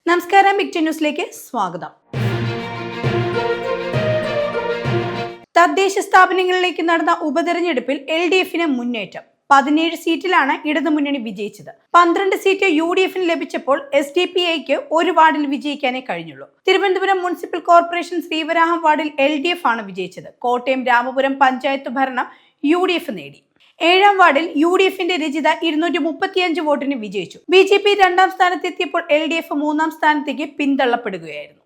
നമസ്കാരം, ബിഗ് ന്യൂസിലേക്ക് സ്വാഗതം. തദ്ദേശ സ്ഥാപനങ്ങളിലേക്ക് നടന്ന ഉപതെരഞ്ഞെടുപ്പിൽ LDF-ന് മുന്നേറ്റം. 17 സീറ്റിലാണ് ഇടതുമുന്നണി വിജയിച്ചത്. 12 സീറ്റ് UDF-ന് ലഭിച്ചപ്പോൾ SDPIക്ക് ഒരു വാർഡിൽ വിജയിക്കാനേ കഴിഞ്ഞുള്ളൂ. തിരുവനന്തപുരം മുനിസിപ്പൽ കോർപ്പറേഷൻ ശ്രീവരാഹം വാർഡിൽ LDF ആണ് വിജയിച്ചത്. കോട്ടയം രാമപുരം പഞ്ചായത്ത് ഭരണം UDF നേടി. 7-ാം വാർഡിൽ UDF-ന്റെ രജിത 235 വോട്ടിന് വിജയിച്ചു. BJP 2-ാം സ്ഥാനത്തെത്തിയപ്പോൾ LDF 3-ാം സ്ഥാനത്തേക്ക് പിന്തള്ളപ്പെടുകയായിരുന്നു.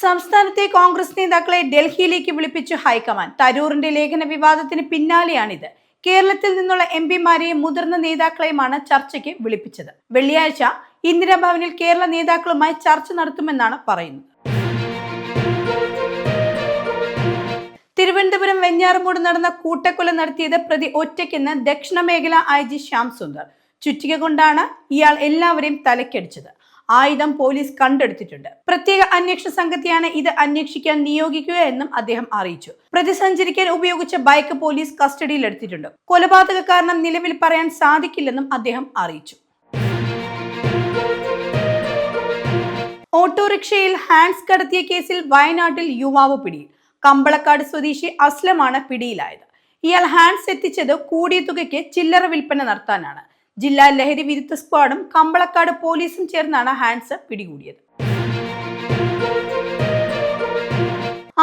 സംസ്ഥാനത്തെ കോൺഗ്രസ് നേതാക്കളെ ഡൽഹിയിലേക്ക് വിളിപ്പിച്ചു ഹൈക്കമാൻഡ്. തരൂറിന്റെ ലേഖന വിവാദത്തിന് പിന്നാലെയാണിത്. കേരളത്തിൽ നിന്നുള്ള MP-മാരെയും മുതിർന്ന നേതാക്കളെയുമാണ് ചർച്ചയ്ക്ക് വിളിപ്പിച്ചത്. വെള്ളിയാഴ്ച ഇന്ദിരാഭവനിൽ കേരള നേതാക്കളുമായി ചർച്ച നടത്തുമെന്നാണ് പറയുന്നത്. തിരുവനന്തപുരം വെഞ്ഞാറമൂട് നടന്ന കൂട്ടക്കൊല നടത്തിയത് പ്രതി ഒറ്റയ്ക്കെന്ന് ദക്ഷിണ മേഖല IG ശ്യാം സുന്ദർ. ചുറ്റിക കൊണ്ടാണ് ഇയാൾ എല്ലാവരെയും തലക്കടിച്ചത്. ആയുധം പോലീസ് കണ്ടെടുത്തിട്ടുണ്ട്. പ്രത്യേക അന്വേഷണ സംഘത്തെയാണ് ഇത് അന്വേഷിക്കാൻ നിയോഗിക്കുക എന്നും അദ്ദേഹം അറിയിച്ചു. പ്രതി സഞ്ചരിക്കാൻ ഉപയോഗിച്ച ബൈക്ക് പോലീസ് കസ്റ്റഡിയിലെടുത്തിട്ടുണ്ട്. കൊലപാതക കാരണം നിലവിൽ പറയാൻ സാധിക്കില്ലെന്നും അദ്ദേഹം അറിയിച്ചു. ഓട്ടോറിക്ഷയിൽ ഹാൻഡ്സ് കടത്തിയ കേസിൽ വയനാട്ടിൽ യുവാവ് പിടിയിൽ. കമ്പളക്കാട് സ്വദേശി അസ്ലമാണ് പിടിയിലായത്. ഇയാൾ ഹാൻഡ്സ് എത്തിച്ചത് കൂടിയ തുകയ്ക്ക് ചില്ലറ വിൽപ്പന നടത്താനാണ്. ജില്ലാ ലഹരി വിരുദ്ധ സ്ക്വാഡും കമ്പളക്കാട് പോലീസും ചേർന്നാണ് ഹാൻഡ്സ് പിടികൂടിയത്.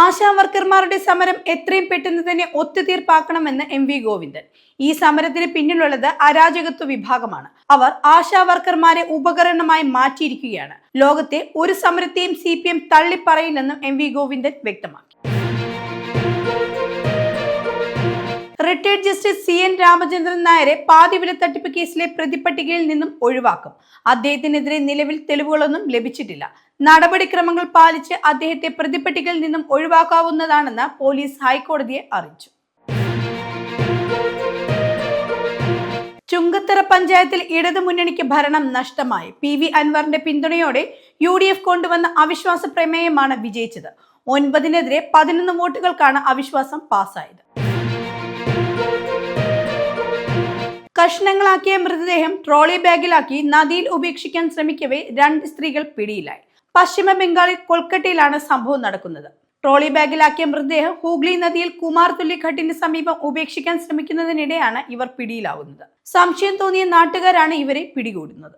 ആശാ വർക്കർമാരുടെ സമരം എത്രയും പെട്ടെന്ന് തന്നെ ഒത്തുതീർപ്പാക്കണമെന്ന് MV ഗോവിന്ദൻ. ഈ സമരത്തിന് പിന്നിലുള്ളത് അരാജകത്വ വിഭാഗമാണ്. അവർ ആശാ വർക്കർമാരെ ഉപകരണമായി മാറ്റിയിരിക്കുകയാണ്. ലോകത്തെ ഒരു സമരത്തെയും CPM തള്ളിപ്പറയില്ലെന്നും MV ഗോവിന്ദൻ വ്യക്തമാക്കി. റിട്ടയർഡ് ജസ്റ്റിസ് CN രാമചന്ദ്രൻ നായരെ പാതിവില തട്ടിപ്പ് കേസിലെ പ്രതിപട്ടികയിൽ നിന്നും ഒഴിവാക്കും. അദ്ദേഹത്തിനെതിരെ നിലവിൽ തെളിവുകളൊന്നും ലഭിച്ചിട്ടില്ല. നടപടിക്രമങ്ങൾ പാലിച്ച് അദ്ദേഹത്തെ പ്രതിപട്ടികയിൽ നിന്നും ഒഴിവാക്കാവുന്നതാണെന്ന് പോലീസ് ഹൈക്കോടതിയെ അറിയിച്ചു. ചുങ്കത്തറ പഞ്ചായത്തിൽ ഇടതുമുന്നണിക്ക് ഭരണം നഷ്ടമായി. PV അൻവറിന്റെ പിന്തുണയോടെ UDF കൊണ്ടുവന്ന അവിശ്വാസ പ്രമേയമാണ് വിജയിച്ചത്. 9-നെതിരെ 11 വോട്ടുകൾക്കാണ് അവിശ്വാസം പാസ്സായത്. കഷ്ണങ്ങളാക്കിയ മൃതദേഹം ട്രോളി ബാഗിലാക്കി നദിയിൽ ഉപേക്ഷിക്കാൻ ശ്രമിക്കവേ 2 സ്ത്രീകൾ പിടിയിലായി. പശ്ചിമ ബംഗാളിൽ കൊൽക്കട്ടയിലാണ് സംഭവം നടക്കുന്നത്. ട്രോളി ബാഗിലാക്കിയ മൃതദേഹം ഹൂഗ്ലി നദിയിൽ കുമാർതുല്ലി ഘട്ടിന് സമീപം ഉപേക്ഷിക്കാൻ ശ്രമിക്കുന്നതിനിടെയാണ് ഇവർ പിടിയിലാവുന്നത്. സംശയം തോന്നിയ നാട്ടുകാരാണ് ഇവരെ പിടികൂടുന്നത്.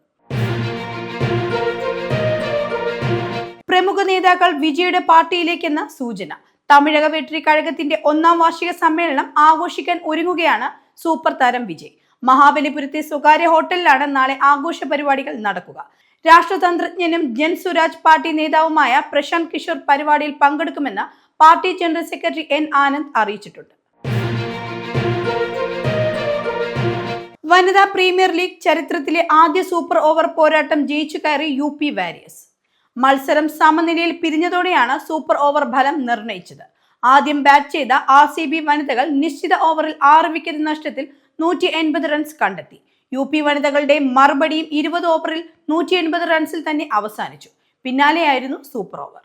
പ്രമുഖ നേതാക്കൾ വിജയുടെ പാർട്ടിയിലേക്കെന്ന സൂചന. തമിഴക വെട്രി കഴകത്തിന്റെ 1-ാം വാർഷിക സമ്മേളനം ആഘോഷിക്കാൻ ഒരുങ്ങുകയാണ് സൂപ്പർ താരം വിജയ്. മഹാബലിപുരത്തെ സ്വകാര്യ ഹോട്ടലിലാണ് നാളെ ആഘോഷ പരിപാടികൾ നടക്കുക. രാഷ്ട്രതന്ത്രജ്ഞനും ജൻ സ്വരാജ് പാർട്ടി നേതാവുമായ പ്രശാന്ത് കിഷോർ പരിപാടിയിൽ പങ്കെടുക്കുമെന്ന് party general secretary N Anand അറിയിച്ചിട്ടുണ്ട്. വനിതാ പ്രീമിയർ ലീഗ് ചരിത്രത്തിലെ ആദ്യ സൂപ്പർ ഓവർ പോരാട്ടം ജയിച്ചു കയറി UP വാരിയേഴ്സ്. മത്സരം സമനിലയിൽ പിരിഞ്ഞതോടെയാണ് സൂപ്പർ ഓവർ ഫലം നിർണയിച്ചത്. ആദ്യം ബാറ്റ് ചെയ്ത RCB വനിതകൾ നിശ്ചിത ഓവറിൽ 6 വിക്കറ്റ് നഷ്ടത്തിൽ 180 റൺസ് കണ്ടെത്തി. UP വനിതകളുടെ മറുപടിയും 20 ഓവറിൽ 180 റൺസിൽ തന്നെ അവസാനിച്ചു. പിന്നാലെയായിരുന്നു സൂപ്പർ ഓവർ.